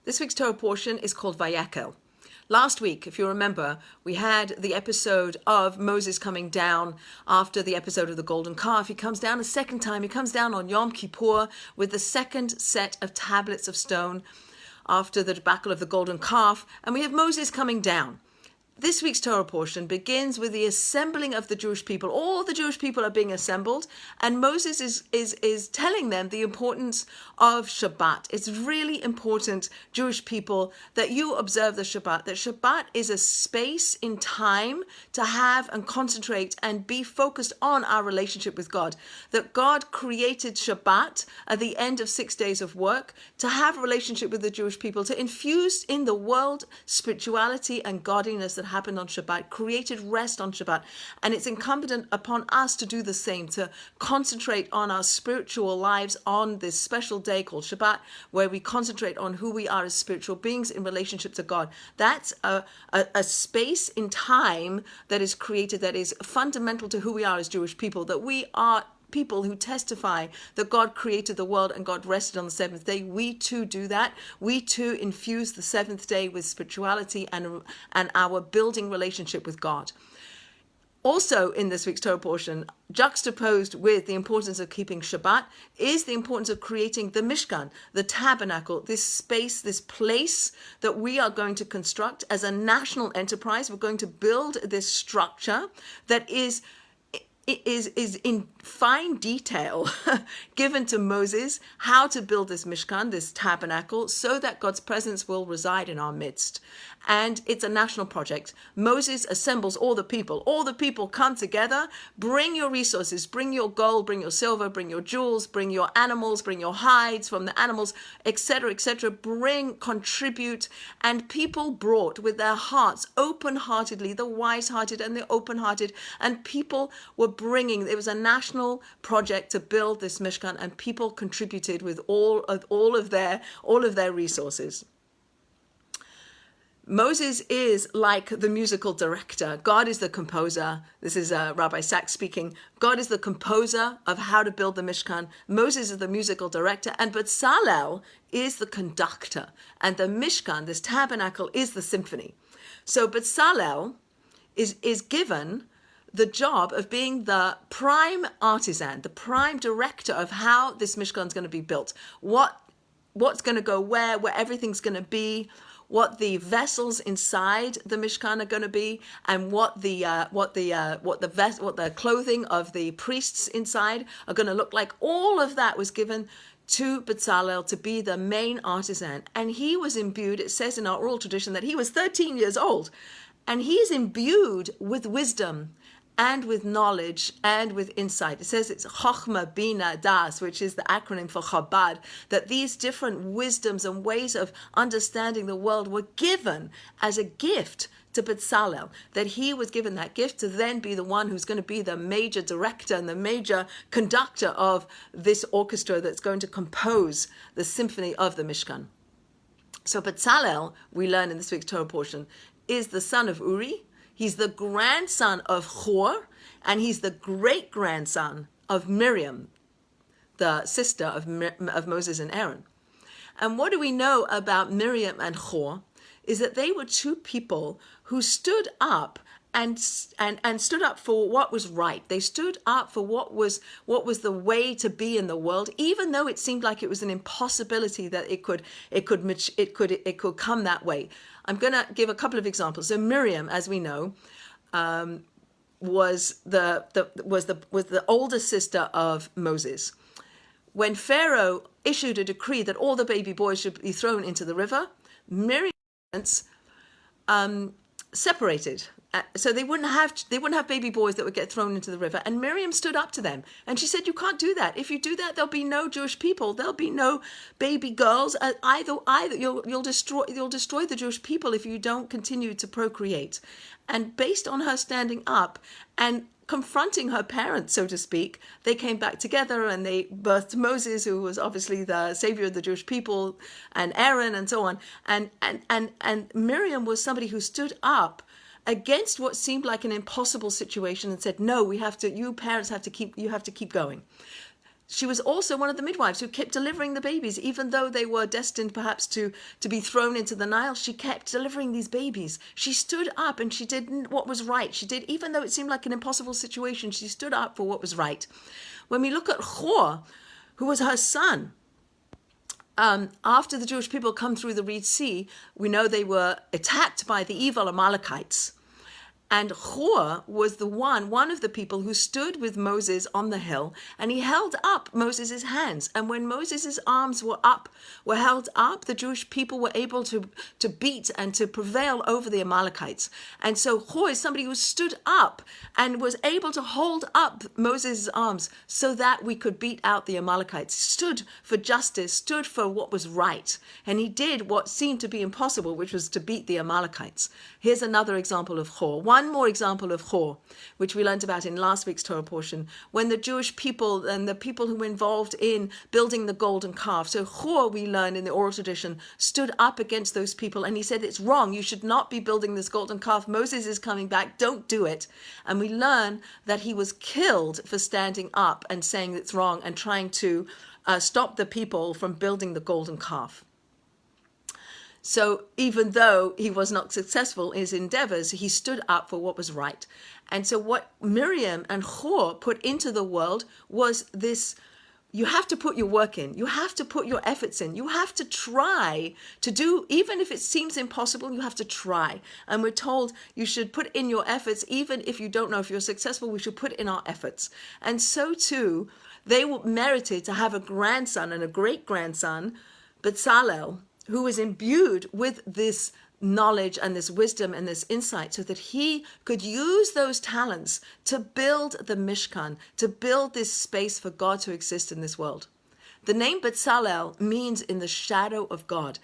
This week's Torah portion is called Vayakhel. Last week, if you remember, we had the episode of Moses coming down after the episode of the golden calf. He comes down a second time. He comes down on Yom Kippur with the second set of tablets of stone after the debacle of the golden calf. And we have Moses coming down. This week's Torah portion begins with the assembling of the Jewish people. All the Jewish people are being assembled, and Moses is telling them the importance of Shabbat. It's really important, Jewish people, that you observe the Shabbat. That Shabbat is a space in time to have and concentrate and be focused on our relationship with God. That God created Shabbat at the end of 6 days of work to have a relationship with the Jewish people, to infuse in the world spirituality and godliness that happened on Shabbat, created rest on Shabbat. And it's incumbent upon us to do the same, to concentrate on our spiritual lives on this special day called Shabbat, where we concentrate on who we are as spiritual beings in relationship to God. That's a space in time that is created, that is fundamental to who we are as Jewish people, that we are people who testify that God created the world and God rested on the seventh day. We too do that. We too infuse the seventh day with spirituality and our building relationship with God. Also in this week's Torah portion, juxtaposed with the importance of keeping Shabbat, is the importance of creating the Mishkan, the Tabernacle, this space, this place that we are going to construct as a national enterprise. We're going to build this structure that is in fine detail given to Moses how to build this Mishkan, this tabernacle, so that God's presence will reside in our midst. And it's a national project. Moses assembles all the people. All the people come together. Bring your resources. Bring your gold, bring your silver, bring your jewels, bring your animals, bring your hides from the animals, etc., etc. Bring, contribute. And people brought with their hearts open-heartedly, the wise-hearted and the open-hearted. And people were bringing, it was a national project to build this Mishkan, and people contributed with all of their resources. Moses is like the musical director. God is the composer. This is Rabbi Sachs speaking. God is the composer of how to build the Mishkan. Moses is the musical director, and Bezalel is the conductor. And the Mishkan, this tabernacle, is the symphony. So Bezalel is given the job of being the prime artisan, the prime director of how this Mishkan is going to be built. What's going to go where everything's going to be, what the vessels inside the Mishkan are going to be, and what the clothing of the priests inside are going to look like. All of that was given to Bezalel to be the main artisan, and he was imbued. It says in our oral tradition that he was 13 years old, and he's imbued with wisdom and with knowledge and with insight. It says it's Chochmah, Bina, Das, which is the acronym for Chabad, that these different wisdoms and ways of understanding the world were given as a gift to Bezalel, that he was given that gift to then be the one who's going to be the major director and the major conductor of this orchestra that's going to compose the symphony of the Mishkan. So Bezalel, we learn in this week's Torah portion, is the son of Uri. He's the grandson of Hur, and he's the great-grandson of Miriam, the sister of Moses and Aaron. And what do we know about Miriam and Hur is that they were two people who stood up and stood up for what was right. They stood up for what was the way to be in the world, even though it seemed like it was an impossibility that it could come that way. I'm going to give a couple of examples. So Miriam, as we know, was the older sister of Moses. When Pharaoh issued a decree that all the baby boys should be thrown into the river, Miriam's parents separated. So they wouldn't have baby boys that would get thrown into the river. And Miriam stood up to them, and she said, "You can't do that. If you do that, there'll be no Jewish people. There'll be no baby girls. Either you'll destroy the Jewish people if you don't continue to procreate." And based on her standing up and confronting her parents, so to speak, they came back together and they birthed Moses, who was obviously the savior of the Jewish people, and Aaron, and so on. And Miriam was somebody who stood up against what seemed like an impossible situation and said, "No, you parents have to keep going." She was also one of the midwives who kept delivering the babies, even though they were destined perhaps to be thrown into the Nile. She kept delivering these babies. She stood up and she did what was right. She did, even though it seemed like an impossible situation, she stood up for what was right. When we look at Hor, who was her son, after the Jewish people come through the Red Sea, we know they were attacked by the evil Amalekites. And Hor was one of the people who stood with Moses on the hill, and he held up Moses' hands. And when Moses' arms were held up, the Jewish people were able to beat and to prevail over the Amalekites. And so Hor is somebody who stood up and was able to hold up Moses' arms so that we could beat out the Amalekites, stood for justice, stood for what was right. And he did what seemed to be impossible, which was to beat the Amalekites. Here's another example of Hor. One more example of Hor, which we learned about in last week's Torah portion, when the Jewish people and the people who were involved in building the golden calf. So Hor, we learn in the oral tradition, stood up against those people and he said, it's wrong. You should not be building this golden calf. Moses is coming back. Don't do it. And we learn that he was killed for standing up and saying it's wrong and trying to stop the people from building the golden calf. So even though he was not successful in his endeavors, he stood up for what was right. And so what Miriam and Hor put into the world was this: you have to put your work in. You have to put your efforts in. You have to try to do, even if it seems impossible, you have to try. And we're told you should put in your efforts, even if you don't know if you're successful, we should put in our efforts. And so too, they were merited to have a grandson and a great-grandson, Bezalel, who was imbued with this knowledge and this wisdom and this insight so that he could use those talents to build the Mishkan, to build this space for God to exist in this world. The name Bezalel means in the shadow of God.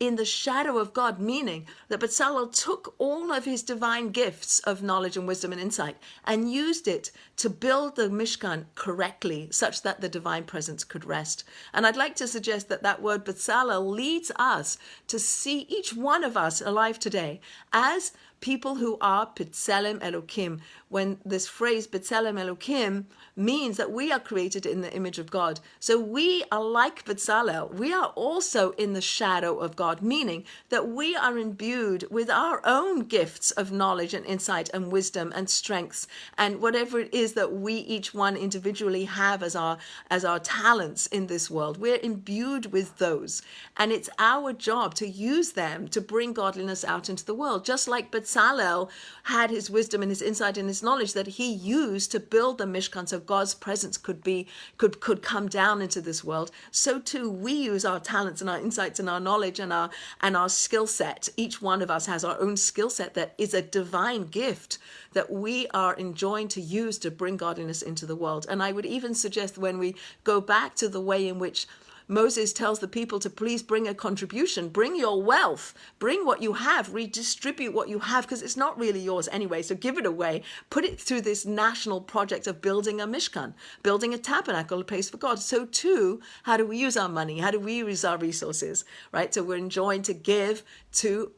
In the shadow of God, meaning that Bezalel took all of his divine gifts of knowledge and wisdom and insight and used it to build the Mishkan correctly, such that the divine presence could rest. And I'd like to suggest that that word Bezalel leads us to see each one of us alive today as people who are B'Tselem Elokim. When this phrase B'Tselem Elokim means that we are created in the image of God. So we are like Bezalel. We are also in the shadow of God, meaning that we are imbued with our own gifts of knowledge and insight and wisdom and strengths and whatever it is that we each one individually have as our talents in this world. We're imbued with those. And it's our job to use them to bring godliness out into the world, just like Bezalel had his wisdom and his insight and his knowledge that he used to build the Mishkan so God's presence could come down into this world. So too we use our talents and our insights and our knowledge and our skill set. Each one of us has our own skill set that is a divine gift that we are enjoined to use to bring godliness into the world. And I would even suggest, when we go back to the way in which Moses tells the people to please bring a contribution, bring your wealth, bring what you have, redistribute what you have, because it's not really yours anyway, so give it away. Put it through this national project of building a Mishkan, building a tabernacle, a place for God. So too, how do we use our money? How do we use our resources, right? So we're enjoined to give to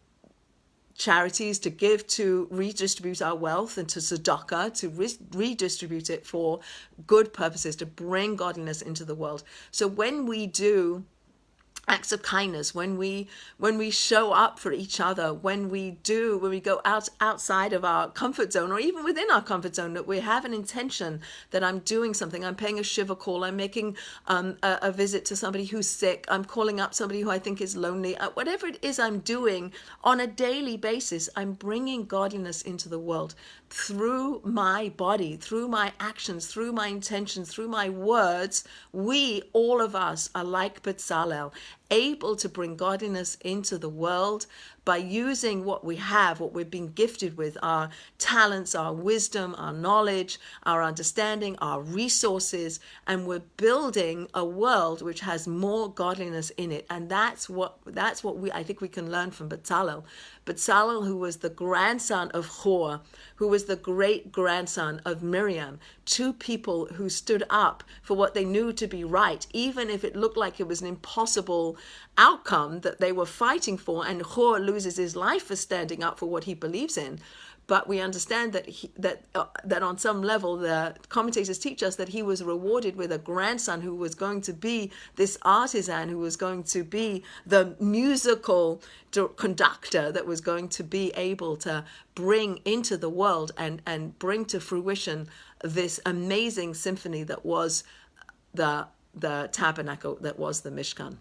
charities, to give, to redistribute our wealth, and to tzedakah, to redistribute it for good purposes, to bring godliness into the world. So when we do acts of kindness, when we show up for each other, when we go outside of our comfort zone, or even within our comfort zone, that we have an intention that I'm doing something, I'm paying a shiva call, I'm making a visit to somebody who's sick, I'm calling up somebody who I think is lonely, whatever it is I'm doing on a daily basis, I'm bringing godliness into the world through my body, through my actions, through my intentions, through my words. We, all of us, are like Bezalel, able to bring godliness into the world by using what we have, what we've been gifted with, our talents, our wisdom, our knowledge, our understanding, our resources, and we're building a world which has more godliness in it. And that's what I think we can learn from Bezalel. Bezalel, who was the grandson of Hor, who was the great-grandson of Miriam, two people who stood up for what they knew to be right, even if it looked like it was an impossible outcome that they were fighting for, and Hor loses his life for standing up for what he believes in. But we understand that on some level, the commentators teach us that he was rewarded with a grandson who was going to be this artisan, who was going to be the musical conductor that was going to be able to bring into the world and bring to fruition this amazing symphony that was the tabernacle, that was the Mishkan.